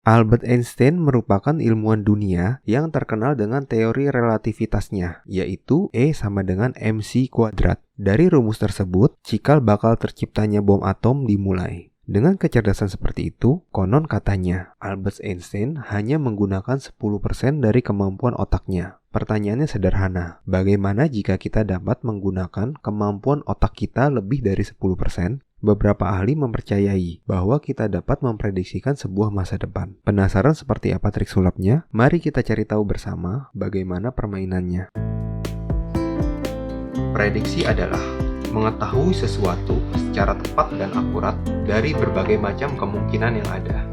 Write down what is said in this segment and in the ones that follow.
Albert Einstein merupakan ilmuwan dunia yang terkenal dengan teori relativitasnya, yaitu E sama dengan mc². Dari rumus tersebut, cikal bakal terciptanya bom atom dimulai. Dengan kecerdasan seperti itu, konon katanya, Albert Einstein hanya menggunakan 10% dari kemampuan otaknya. Pertanyaannya sederhana, bagaimana jika kita dapat menggunakan kemampuan otak kita lebih dari 10%? Beberapa ahli mempercayai bahwa kita dapat memprediksikan sebuah masa depan. Penasaran seperti apa trik sulapnya? Mari kita cari tahu bersama bagaimana permainannya. Prediksi adalah mengetahui sesuatu secara tepat dan akurat dari berbagai macam kemungkinan yang ada.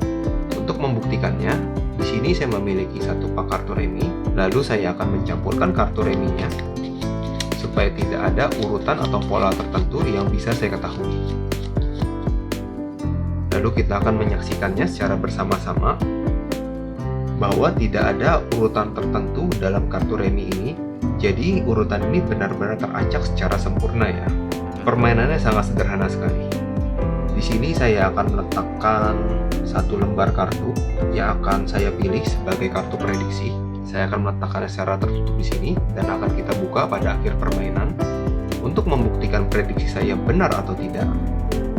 Untuk membuktikannya, di sini saya memiliki satu pak kartu remi, lalu saya akan mencampurkan kartu reminya supaya tidak ada urutan atau pola tertentu yang bisa saya ketahui. Lalu kita akan menyaksikannya secara bersama-sama bahwa tidak ada urutan tertentu dalam kartu remi ini, jadi urutan ini benar-benar teracak secara sempurna ya. Permainannya sangat sederhana sekali. Di sini saya akan meletakkan satu lembar kartu yang akan saya pilih sebagai kartu prediksi. Saya akan meletakkannya secara tertutup di sini dan akan kita buka pada akhir permainan untuk membuktikan prediksi saya benar atau tidak.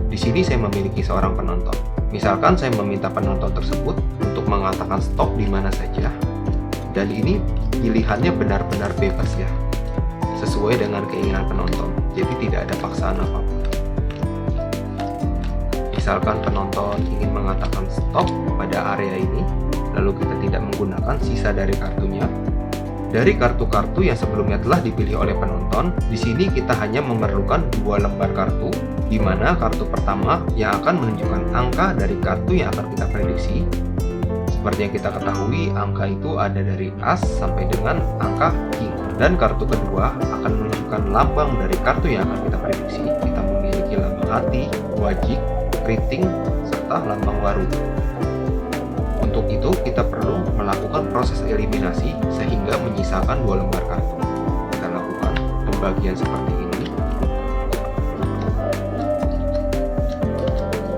Di sini saya memiliki seorang penonton. Misalkan saya meminta penonton tersebut untuk mengatakan stop di mana saja. Dan ini pilihannya benar-benar bebas ya, sesuai dengan keinginan penonton. Jadi tidak ada paksaan apapun. Misalkan penonton ingin mengatakan stop pada area ini, lalu kita tidak menggunakan sisa dari kartunya. Dari kartu-kartu yang sebelumnya telah dipilih oleh penonton, di sini kita hanya memerlukan 2 lembar kartu, di mana kartu pertama yang akan menunjukkan angka dari kartu yang akan kita prediksi. Seperti yang kita ketahui, angka itu ada dari as sampai dengan angka king. Dan kartu kedua akan menunjukkan lambang dari kartu yang akan kita prediksi. Kita memiliki lambang hati, wajik, keriting, serta lambang waru. Untuk itu, kita perlu melakukan proses eliminasi sehingga menyisakan 2 lembar kartu. Kita lakukan pembagian seperti ini.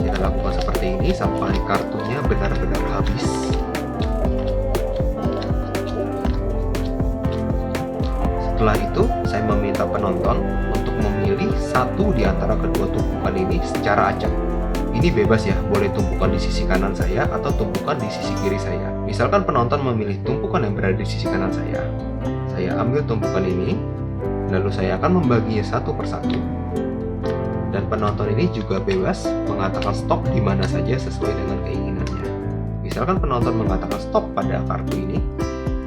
Kita lakukan seperti ini sampai kartunya benar-benar habis. Setelah itu, saya meminta penonton untuk memilih satu di antara kedua tumpukan ini secara acak. Ini bebas ya, boleh tumpukan di sisi kanan saya atau tumpukan di sisi kiri saya. Misalkan penonton memilih tumpukan yang berada di sisi kanan saya ambil tumpukan ini, lalu saya akan membaginya satu persatu. Dan penonton ini juga bebas mengatakan stop di mana saja sesuai dengan keinginannya. Misalkan penonton mengatakan stop pada kartu ini,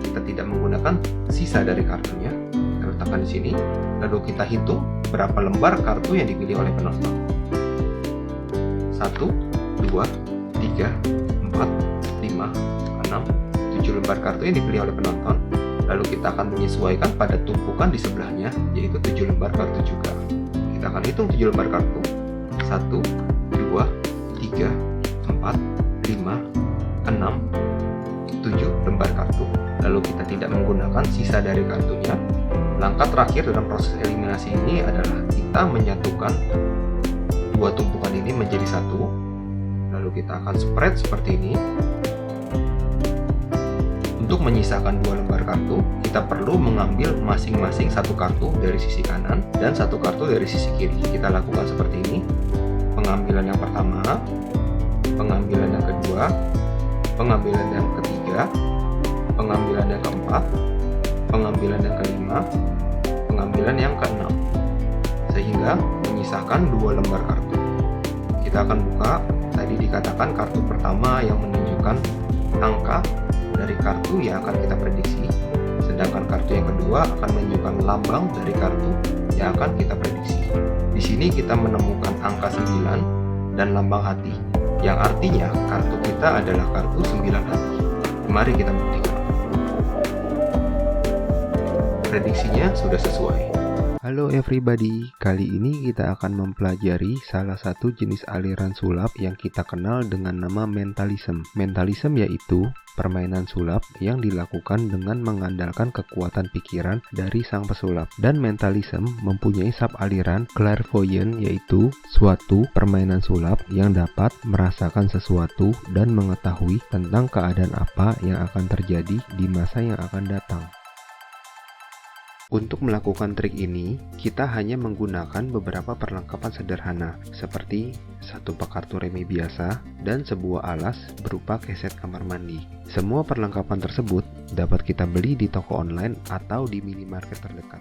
kita tidak menggunakan sisa dari kartunya. Kita letakkan di sini, lalu kita hitung berapa lembar kartu yang dipilih oleh penonton. 1, 2, 3, 4, 5, 6, 7 lembar kartu yang dipilih oleh penonton. Lalu kita akan menyesuaikan pada tumpukan di sebelahnya, yaitu 7 lembar kartu juga. Kita akan hitung 7 lembar kartu. 1, 2, 3, 4, 5, 6, 7 lembar kartu. Lalu kita tidak menggunakan sisa dari kartunya. Langkah terakhir dalam proses eliminasi ini adalah kita menyatukan 2 tumpukan ini menjadi satu, lalu kita akan spread seperti ini. Untuk menyisakan 2 lembar kartu, kita perlu mengambil masing-masing satu kartu dari sisi kanan dan satu kartu dari sisi kiri. Kita lakukan seperti ini. Pengambilan yang pertama, pengambilan yang kedua, pengambilan yang ketiga, pengambilan yang keempat, pengambilan yang kelima, pengambilan yang keenam, sehingga menyisakan 2 lembar kartu. Kita akan buka. Tadi dikatakan kartu pertama yang menunjukkan angka dari kartu yang akan kita prediksi, sedangkan kartu yang kedua akan menunjukkan lambang dari kartu yang akan kita prediksi. Di sini kita menemukan angka 9 dan lambang hati, yang artinya kartu kita adalah kartu 9 hati. Mari kita buktikan. Prediksinya sudah sesuai. Halo everybody, kali ini kita akan mempelajari salah satu jenis aliran sulap yang kita kenal dengan nama mentalism. Mentalism yaitu permainan sulap yang dilakukan dengan mengandalkan kekuatan pikiran dari sang pesulap. Dan mentalism mempunyai sub-aliran clairvoyant, yaitu suatu permainan sulap yang dapat merasakan sesuatu dan mengetahui tentang keadaan apa yang akan terjadi di masa yang akan datang. Untuk melakukan trik ini, kita hanya menggunakan beberapa perlengkapan sederhana, seperti satu pak kartu remi biasa dan sebuah alas berupa keset kamar mandi. Semua perlengkapan tersebut dapat kita beli di toko online atau di minimarket terdekat.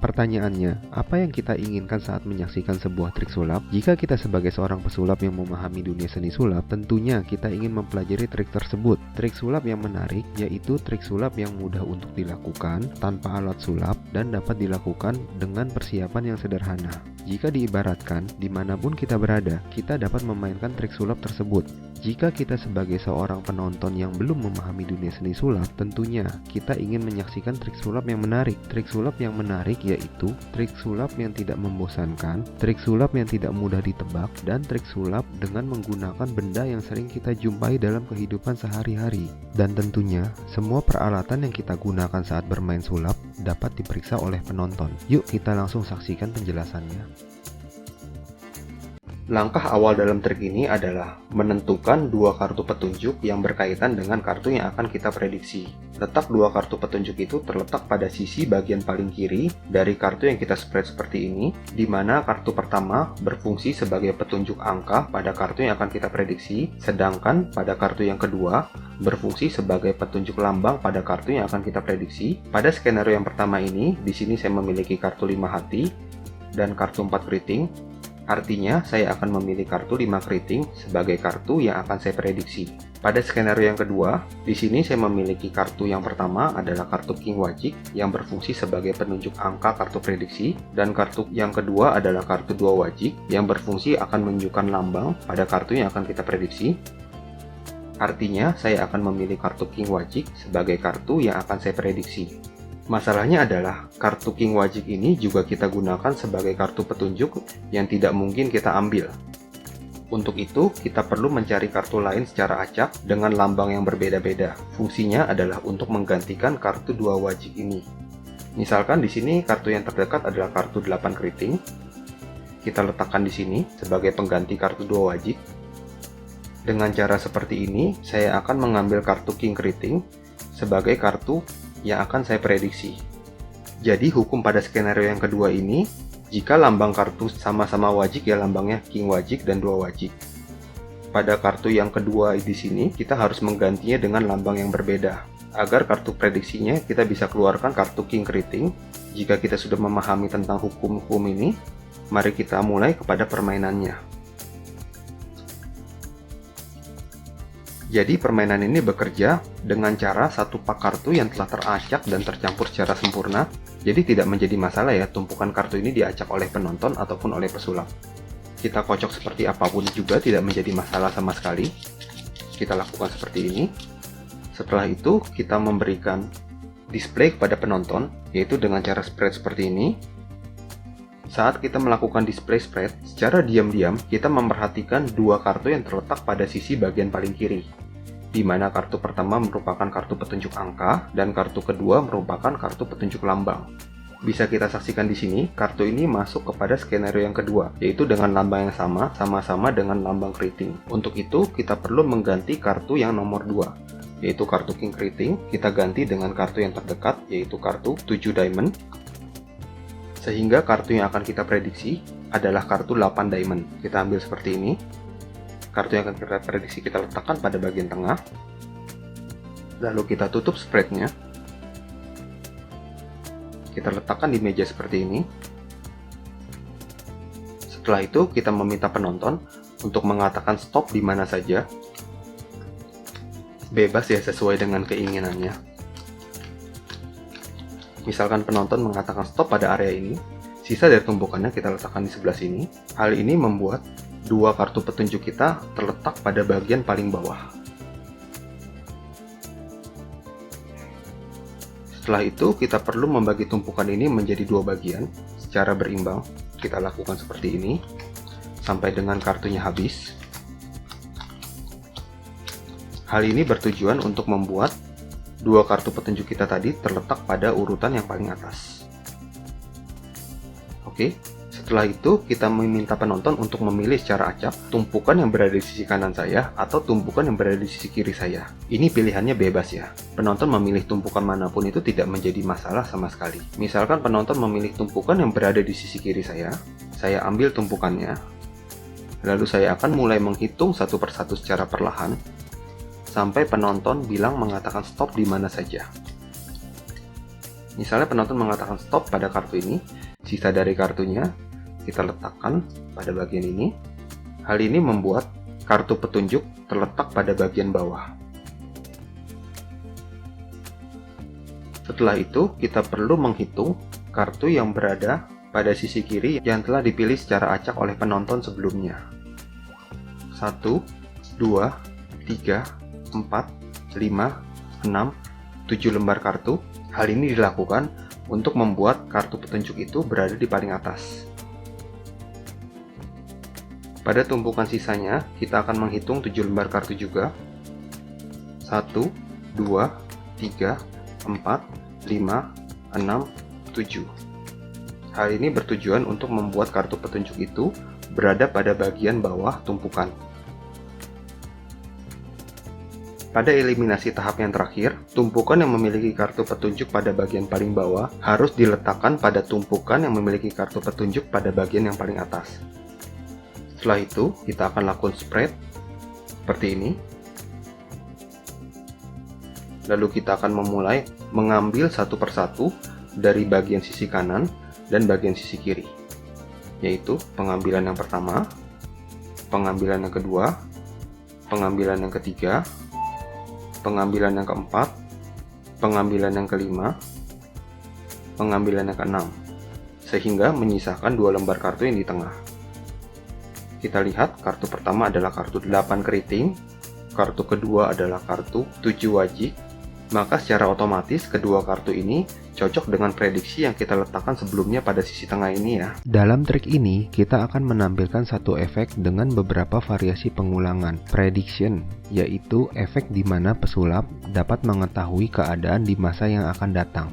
Pertanyaannya, apa yang kita inginkan saat menyaksikan sebuah trik sulap? Jika kita sebagai seorang pesulap yang memahami dunia seni sulap, tentunya kita ingin mempelajari trik tersebut. Trik sulap yang menarik yaitu trik sulap yang mudah untuk dilakukan tanpa alat sulap dan dapat dilakukan dengan persiapan yang sederhana. Jika diibaratkan, dimanapun kita berada, kita dapat memainkan trik sulap tersebut. Jika kita sebagai seorang penonton yang belum memahami dunia seni sulap, tentunya kita ingin menyaksikan trik sulap yang menarik. Trik sulap yang menarik yaitu trik sulap yang tidak membosankan, trik sulap yang tidak mudah ditebak, dan trik sulap dengan menggunakan benda yang sering kita jumpai dalam kehidupan sehari-hari. Dan tentunya, semua peralatan yang kita gunakan saat bermain sulap dapat diperiksa oleh penonton. Yuk kita langsung saksikan penjelasannya. Langkah awal dalam trik ini adalah menentukan dua kartu petunjuk yang berkaitan dengan kartu yang akan kita prediksi. Letak dua kartu petunjuk itu terletak pada sisi bagian paling kiri dari kartu yang kita spread seperti ini, di mana kartu pertama berfungsi sebagai petunjuk angka pada kartu yang akan kita prediksi, sedangkan pada kartu yang kedua berfungsi sebagai petunjuk lambang pada kartu yang akan kita prediksi. Pada skenario yang pertama ini, di sini saya memiliki kartu 5 hati dan kartu 4 keriting. Artinya, saya akan memilih kartu 5 keriting sebagai kartu yang akan saya prediksi. Pada skenario yang kedua, di sini saya memiliki kartu yang pertama adalah kartu King Wajik yang berfungsi sebagai penunjuk angka kartu prediksi, dan kartu yang kedua adalah kartu 2 Wajik yang berfungsi akan menunjukkan lambang pada kartu yang akan kita prediksi. Artinya, saya akan memilih kartu King Wajik sebagai kartu yang akan saya prediksi. Masalahnya adalah, kartu King Wajik ini juga kita gunakan sebagai kartu petunjuk yang tidak mungkin kita ambil. Untuk itu, kita perlu mencari kartu lain secara acak dengan lambang yang berbeda-beda. Fungsinya adalah untuk menggantikan kartu 2 Wajik ini. Misalkan di sini kartu yang terdekat adalah kartu 8 keriting. Kita letakkan di sini sebagai pengganti kartu 2 Wajik. Dengan cara seperti ini, saya akan mengambil kartu King Keriting sebagai kartu yang akan saya prediksi. Jadi hukum pada skenario yang kedua ini, jika lambang kartu sama-sama wajik ya lambangnya King Wajik dan 2 Wajik. Pada kartu yang kedua di sini, kita harus menggantinya dengan lambang yang berbeda. Agar kartu prediksinya kita bisa keluarkan kartu King Keriting. Jika kita sudah memahami tentang hukum-hukum ini, mari kita mulai kepada permainannya. Jadi permainan ini bekerja dengan cara satu pak kartu yang telah teracak dan tercampur secara sempurna. Jadi tidak menjadi masalah ya tumpukan kartu ini diacak oleh penonton ataupun oleh pesulap. Kita kocok seperti apapun juga tidak menjadi masalah sama sekali. Kita lakukan seperti ini. Setelah itu kita memberikan display kepada penonton, yaitu dengan cara spread seperti ini. Saat kita melakukan display spread, secara diam-diam kita memperhatikan dua kartu yang terletak pada sisi bagian paling kiri, di mana kartu pertama merupakan kartu petunjuk angka dan kartu kedua merupakan kartu petunjuk lambang. Bisa kita saksikan di sini, kartu ini masuk kepada skenario yang kedua, yaitu dengan lambang yang sama-sama dengan lambang keriting. Untuk itu, kita perlu mengganti kartu yang nomor 2, yaitu kartu King Keriting. Kita ganti dengan kartu yang terdekat, yaitu kartu 7 Diamond. Sehingga kartu yang akan kita prediksi adalah kartu 8 Diamond. Kita ambil seperti ini. Kartu yang akan kita prediksi kita letakkan pada bagian tengah. Lalu kita tutup spreadnya. Kita letakkan di meja seperti ini. Setelah itu kita meminta penonton untuk mengatakan stop di mana saja. Bebas ya sesuai dengan keinginannya. Misalkan penonton mengatakan stop pada area ini, sisa dari tumpukannya kita letakkan di sebelah sini. Hal ini membuat dua kartu petunjuk kita terletak pada bagian paling bawah. Setelah itu kita perlu membagi tumpukan ini menjadi dua bagian secara berimbang. Kita lakukan seperti ini sampai dengan kartunya habis. Hal ini bertujuan untuk membuat dua kartu petunjuk kita tadi terletak pada urutan yang paling atas. Oke, setelah itu kita meminta penonton untuk memilih secara acak tumpukan yang berada di sisi kanan saya atau tumpukan yang berada di sisi kiri saya. Ini pilihannya bebas ya. Penonton memilih tumpukan manapun itu tidak menjadi masalah sama sekali. Misalkan penonton memilih tumpukan yang berada di sisi kiri saya ambil tumpukannya, lalu saya akan mulai menghitung satu persatu secara perlahan sampai penonton mengatakan stop di mana saja. Misalnya penonton mengatakan stop pada kartu ini, sisa dari kartunya kita letakkan pada bagian ini. Hal ini membuat kartu petunjuk terletak pada bagian bawah. Setelah itu, kita perlu menghitung kartu yang berada pada sisi kiri yang telah dipilih secara acak oleh penonton sebelumnya. 1, 2, 3, 4, 5, 6, 7 lembar kartu. Hal ini dilakukan untuk membuat kartu petunjuk itu berada di paling atas. Pada tumpukan sisanya, kita akan menghitung 7 lembar kartu juga. 1, 2, 3, 4, 5, 6, 7. Hal ini bertujuan untuk membuat kartu petunjuk itu berada pada bagian bawah tumpukan. Pada eliminasi tahap yang terakhir, tumpukan yang memiliki kartu petunjuk pada bagian paling bawah harus diletakkan pada tumpukan yang memiliki kartu petunjuk pada bagian yang paling atas. Setelah itu, kita akan lakukan spread seperti ini. Lalu kita akan memulai mengambil satu persatu dari bagian sisi kanan dan bagian sisi kiri, yaitu pengambilan yang pertama, pengambilan yang kedua, pengambilan yang ketiga, pengambilan yang keempat, pengambilan yang kelima, pengambilan yang keenam, sehingga menyisakan 2 lembar kartu yang di tengah. Kita lihat kartu pertama adalah kartu 8 keriting, kartu kedua adalah kartu 7 wajik, maka secara otomatis kedua kartu ini cocok dengan prediksi yang kita letakkan sebelumnya pada sisi tengah ini ya. Dalam trik ini, kita akan menampilkan satu efek dengan beberapa variasi pengulangan. Prediction, yaitu efek di mana pesulap dapat mengetahui keadaan di masa yang akan datang.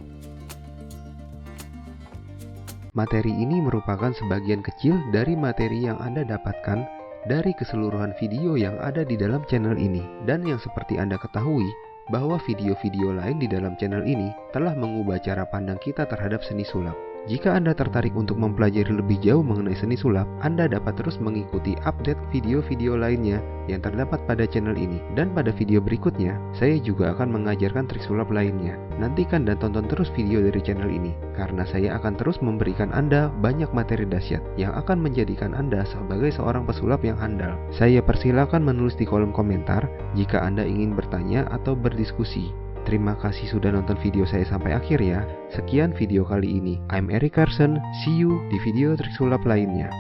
Materi ini merupakan sebagian kecil dari materi yang Anda dapatkan dari keseluruhan video yang ada di dalam channel ini. Dan yang seperti Anda ketahui, bahwa video-video lain di dalam channel ini telah mengubah cara pandang kita terhadap seni sulap. Jika Anda tertarik untuk mempelajari lebih jauh mengenai seni sulap, Anda dapat terus mengikuti update video-video lainnya yang terdapat pada channel ini. Dan pada video berikutnya, saya juga akan mengajarkan trik sulap lainnya. Nantikan dan tonton terus video dari channel ini, karena saya akan terus memberikan Anda banyak materi dahsyat yang akan menjadikan Anda sebagai seorang pesulap yang handal. Saya persilakan menulis di kolom komentar jika Anda ingin bertanya atau berdiskusi. Terima kasih sudah nonton video saya sampai akhir ya. Sekian video kali ini. I'm Eric Carson. See you di video trik sulap lainnya.